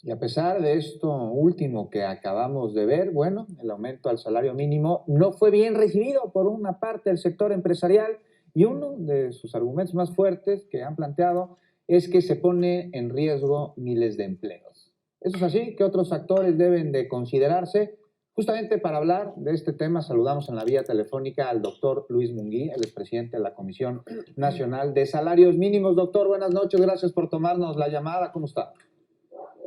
Y a pesar de esto último que acabamos de ver, bueno, el aumento al salario mínimo no fue bien recibido por una parte del sector empresarial y uno de sus argumentos más fuertes que han planteado es que se pone en riesgo miles de empleos. Eso es así, ¿qué otros factores deben de considerarse? Justamente para hablar de este tema saludamos en la vía telefónica al doctor Luis Munguí, el expresidente de la Comisión Nacional de Salarios Mínimos. Doctor, buenas noches, gracias por tomarnos la llamada, ¿cómo está?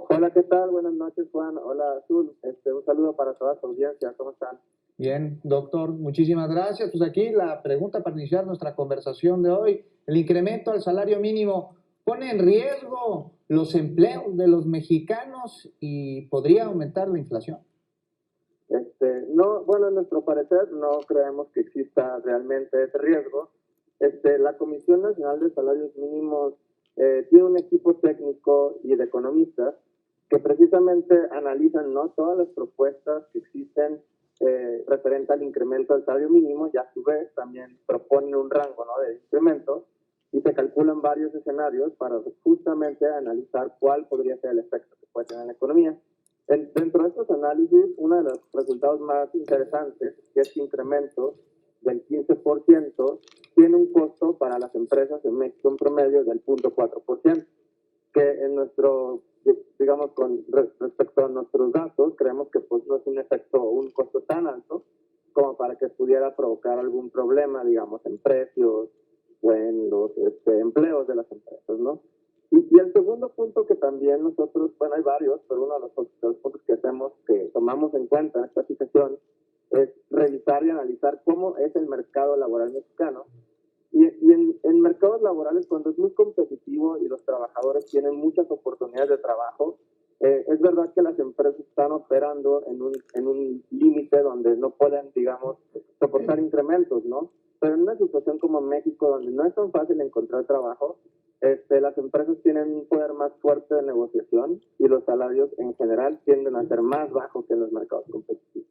Hola, ¿qué tal? Buenas noches, Juan. Hola, Azul. Un saludo para toda su audiencia. ¿Cómo están? Bien, doctor, muchísimas gracias. Pues aquí la pregunta para iniciar nuestra conversación de hoy. ¿El incremento al salario mínimo pone en riesgo los empleos de los mexicanos y podría aumentar la inflación? No, bueno, en nuestro parecer no creemos que exista realmente ese riesgo. La Comisión Nacional de Salarios Mínimos tiene un equipo técnico y de economistas que precisamente analizan, ¿no?, todas las propuestas que existen referente al incremento del salario mínimo, y a su vez también proponen un rango, ¿no?, de incremento, y se calculan varios escenarios para justamente analizar cuál podría ser el efecto que puede tener en la economía. Dentro de estos análisis, uno de los resultados más interesantes, que este incremento del 15%, tiene un costo para las empresas en México en promedio del 0.4%, que en nuestro, digamos, respecto a nuestros datos, creemos que pues no es un efecto o un costo tan alto como para que pudiera provocar algún problema, digamos, en precios o en los empleos de las empresas, ¿no? Y el segundo punto que también nosotros, bueno, hay varios, pero uno de los puntos que hacemos, que tomamos en cuenta en esta situación, es revisar y analizar cómo es el mercado laboral mexicano. En mercados laborales, cuando es muy competitivo y los trabajadores tienen muchas oportunidades de trabajo, es verdad que las empresas están operando en un límite donde no pueden, digamos, soportar incrementos, ¿no? Pero en una situación como México, donde no es tan fácil encontrar trabajo, las empresas tienen un poder más fuerte de negociación y los salarios en general tienden a ser más bajos que en los mercados competitivos.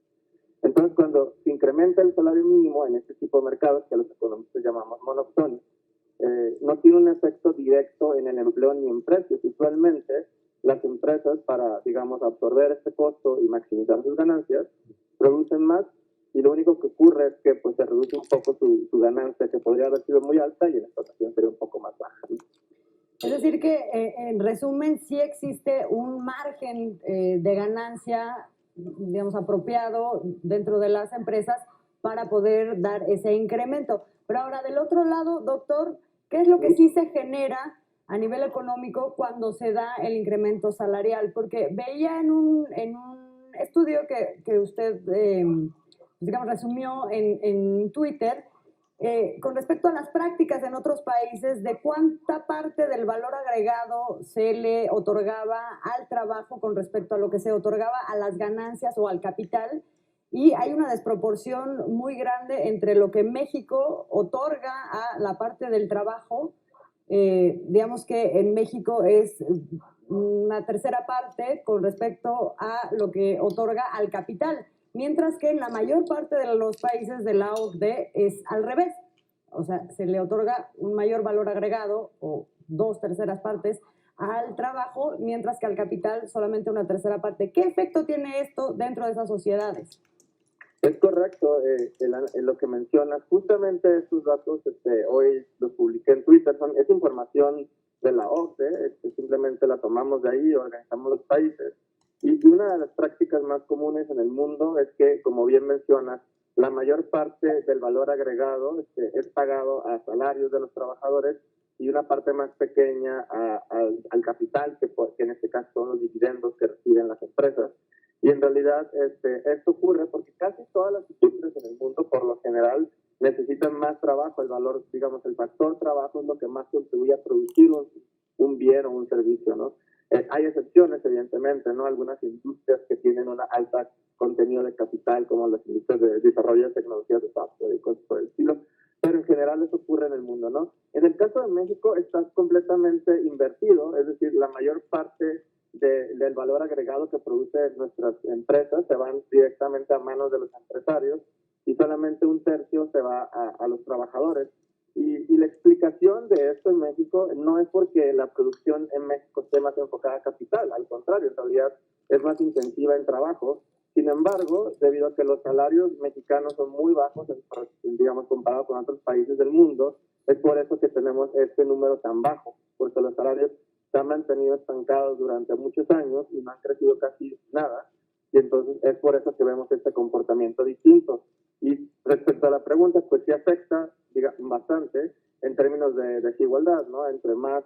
Entonces, cuando se incrementa el salario mínimo en este tipo de mercados, que los economistas llamamos monopsonios, no tiene un efecto directo en el empleo ni en precios. Usualmente, las empresas, para, digamos, absorber este costo y maximizar sus ganancias, producen más, y lo único que ocurre es que pues, se reduce un poco su ganancia, que podría haber sido muy alta, y en esta ocasión sería un poco más baja, ¿no? Es decir que, en resumen, sí existe un margen de ganancia, digamos, apropiado dentro de las empresas para poder dar ese incremento. Pero ahora, del otro lado, doctor, ¿qué es lo que sí se genera a nivel económico cuando se da el incremento salarial? Porque veía en un estudio que usted, digamos, resumió en Twitter, con respecto a las prácticas en otros países, de cuánta parte del valor agregado se le otorgaba al trabajo con respecto a lo que se otorgaba a las ganancias o al capital. Y hay una desproporción muy grande entre lo que México otorga a la parte del trabajo. Digamos que en México es una tercera parte con respecto a lo que otorga al capital, mientras que en la mayor parte de los países de la OCDE es al revés. O sea, se le otorga un mayor valor agregado o dos terceras partes al trabajo, mientras que al capital solamente una tercera parte. ¿Qué efecto tiene esto dentro de esas sociedades? Es correcto lo que mencionas. Justamente estos datos hoy los publiqué en Twitter. Es información de la OCDE, simplemente la tomamos de ahí, organizamos los países. Y una de las prácticas más comunes en el mundo es que, como bien mencionas, la mayor parte del valor agregado es pagado a salarios de los trabajadores y una parte más pequeña al capital, que en este caso son los dividendos que reciben las empresas. Y en realidad esto ocurre porque casi todas las industrias en el mundo, por lo general, necesitan más trabajo. El valor, digamos, el factor trabajo es lo que más contribuye a producir un bien o un servicio, ¿no? Hay excepciones, evidentemente, ¿no? Algunas industrias que tienen una alta contenido de capital, como las industrias de desarrollo de tecnologías de software y cosas por el estilo, pero en general eso ocurre en el mundo, ¿no? En el caso de México está completamente invertido, es decir, la mayor parte del valor agregado que producen nuestras empresas se van directamente a manos de los empresarios y solamente un tercio se va a los trabajadores. Y la explicación de esto en México no es porque la producción en México esté más enfocada a capital, al contrario, en realidad es más intensiva en trabajo. Sin embargo, debido a que los salarios mexicanos son muy bajos, digamos, comparado con otros países del mundo, es por eso que tenemos este número tan bajo, porque los salarios se han mantenido estancados durante muchos años y no han crecido casi nada. Y entonces es por eso que vemos este comportamiento distinto. Y respecto a la pregunta, pues sí afecta bastante en términos de desigualdad, ¿no? Entre más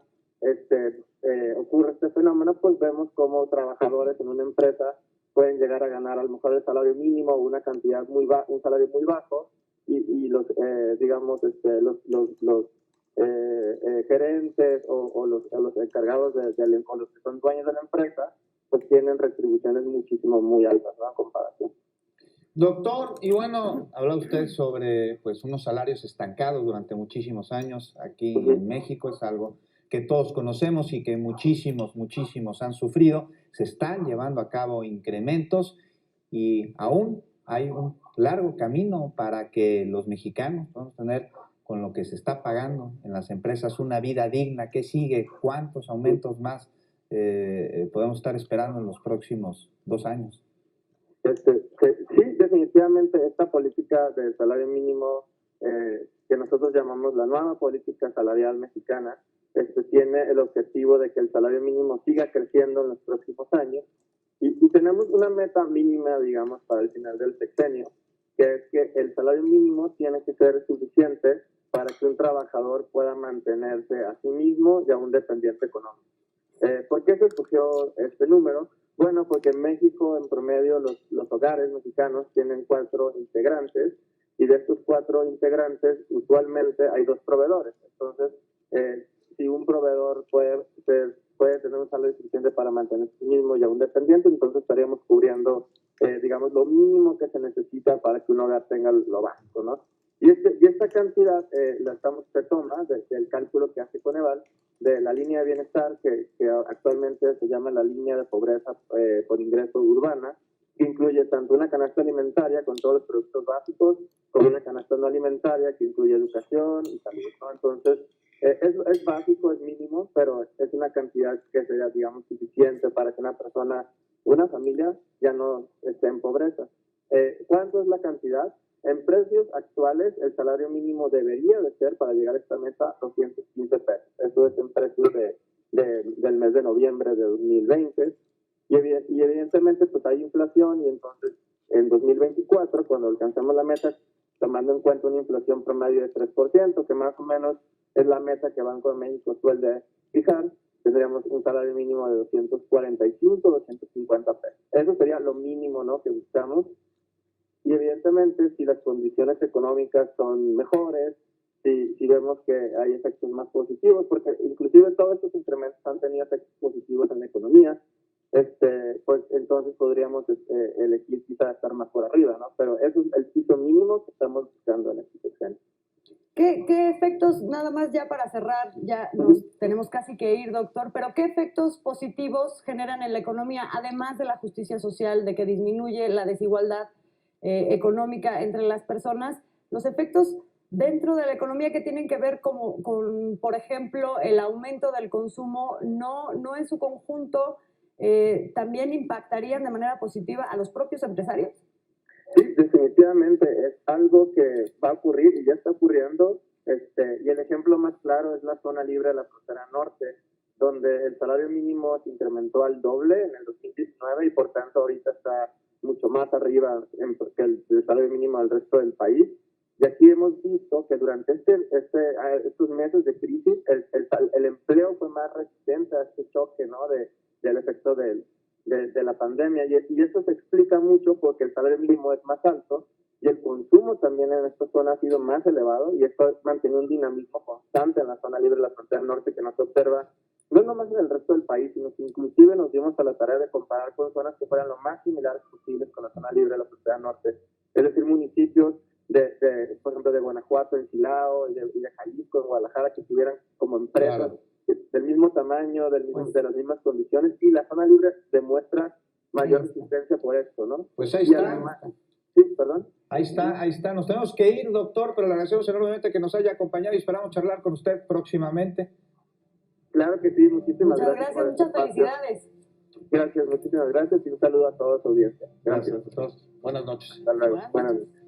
ocurre este fenómeno, pues vemos cómo trabajadores en una empresa pueden llegar a ganar a lo mejor el salario mínimo o una cantidad un salario muy bajo, y los, digamos, los gerentes o los encargados o los que son dueños de la empresa, pues tienen retribuciones muchísimo muy altas, ¿no? A comparación. Doctor, y bueno, habla usted sobre pues unos salarios estancados durante muchísimos años aquí en México, es algo que todos conocemos y que muchísimos han sufrido. Se están llevando a cabo incrementos y aún hay un largo camino para que los mexicanos podamos tener con lo que se está pagando en las empresas una vida digna. ¿Qué sigue? ¿Cuántos aumentos más podemos estar esperando en los próximos 2 años? Sí, definitivamente esta política del salario mínimo, que nosotros llamamos la nueva política salarial mexicana, tiene el objetivo de que el salario mínimo siga creciendo en los próximos años, y tenemos una meta mínima, digamos, para el final del sexenio, que es que el salario mínimo tiene que ser suficiente para que un trabajador pueda mantenerse a sí mismo y a un dependiente económico. ¿Por qué se escogió este número? Bueno, porque en México, en promedio, los hogares mexicanos tienen 4 integrantes, y de estos 4 integrantes, usualmente hay 2 proveedores. Entonces, si un proveedor puede tener un salario suficiente para mantenerse a sí mismo y a un dependiente, entonces estaríamos cubriendo, digamos, lo mínimo que se necesita para que un hogar tenga lo básico, ¿no? Y esta cantidad se toma del cálculo que hace Coneval, de la línea de bienestar, que actualmente se llama la línea de pobreza por ingreso urbana, que incluye tanto una canasta alimentaria con todos los productos básicos, como una canasta no alimentaria que incluye educación y salud, ¿no? Entonces, es básico, es mínimo, pero es una cantidad que sería, digamos, suficiente para que una familia ya no esté en pobreza. ¿Cuánto es la cantidad? En precios actuales, el salario mínimo debería de ser, para llegar a esta meta, 215 pesos. Eso es en precios del mes de noviembre de 2020. Y evidentemente, pues hay inflación, y entonces en 2024, cuando alcancemos la meta, tomando en cuenta una inflación promedio de 3%, que más o menos es la meta que Banco de México suele fijar, tendríamos un salario mínimo de 245, 250 pesos. Eso sería lo mínimo, ¿no?, que buscamos. Y evidentemente, si las condiciones económicas son mejores, si vemos que hay efectos más positivos, porque inclusive todos estos incrementos han tenido efectos positivos en la economía, pues entonces podríamos elegir quizá estar más por arriba, ¿no? Pero eso es el piso mínimo que estamos buscando en este sexenio. ¿Qué efectos, nada más ya para cerrar, ya nos tenemos casi que ir, doctor, pero qué efectos positivos generan en la economía, además de la justicia social, de que disminuye la desigualdad económica entre las personas, los efectos dentro de la economía que tienen que ver con por ejemplo, el aumento del consumo, no en su conjunto, también impactarían de manera positiva a los propios empresarios? Sí, definitivamente es algo que va a ocurrir y ya está ocurriendo, y el ejemplo más claro es la zona libre de la frontera norte, donde el salario mínimo se incrementó al doble en el 2019 y por tanto ahorita está mucho más arriba que el salario mínimo del resto del país. Y aquí hemos visto que durante estos meses de crisis, el empleo fue más resistente a este choque, ¿no?, del efecto de la pandemia. Y eso se explica mucho porque el salario mínimo es más alto y el consumo también en esta zona ha sido más elevado, y esto mantiene un dinamismo constante en la zona libre de la frontera norte que no se observa no nomás en el resto del país, sino que inclusive nos dimos a la tarea de comparar con zonas que fueran lo más similares posibles con la zona libre de la frontera norte, es decir, municipios por ejemplo, de Guanajuato, en Silao, y de Jalisco, en Guadalajara, que tuvieran como empresas del mismo tamaño, de las mismas condiciones, y la zona libre demuestra mayor resistencia por esto, ¿no? Pues ahí y está. Además, sí, perdón. Ahí está. Nos tenemos que ir, doctor, pero le agradecemos enormemente que nos haya acompañado y esperamos charlar con usted próximamente. Claro que sí, muchísimas Muchas gracias. gracias, muchas felicidades. Gracias, muchísimas gracias y un saludo a toda su audiencia. Gracias a todos. Buenas noches. Hasta luego. Buenas Buenas noches. noches.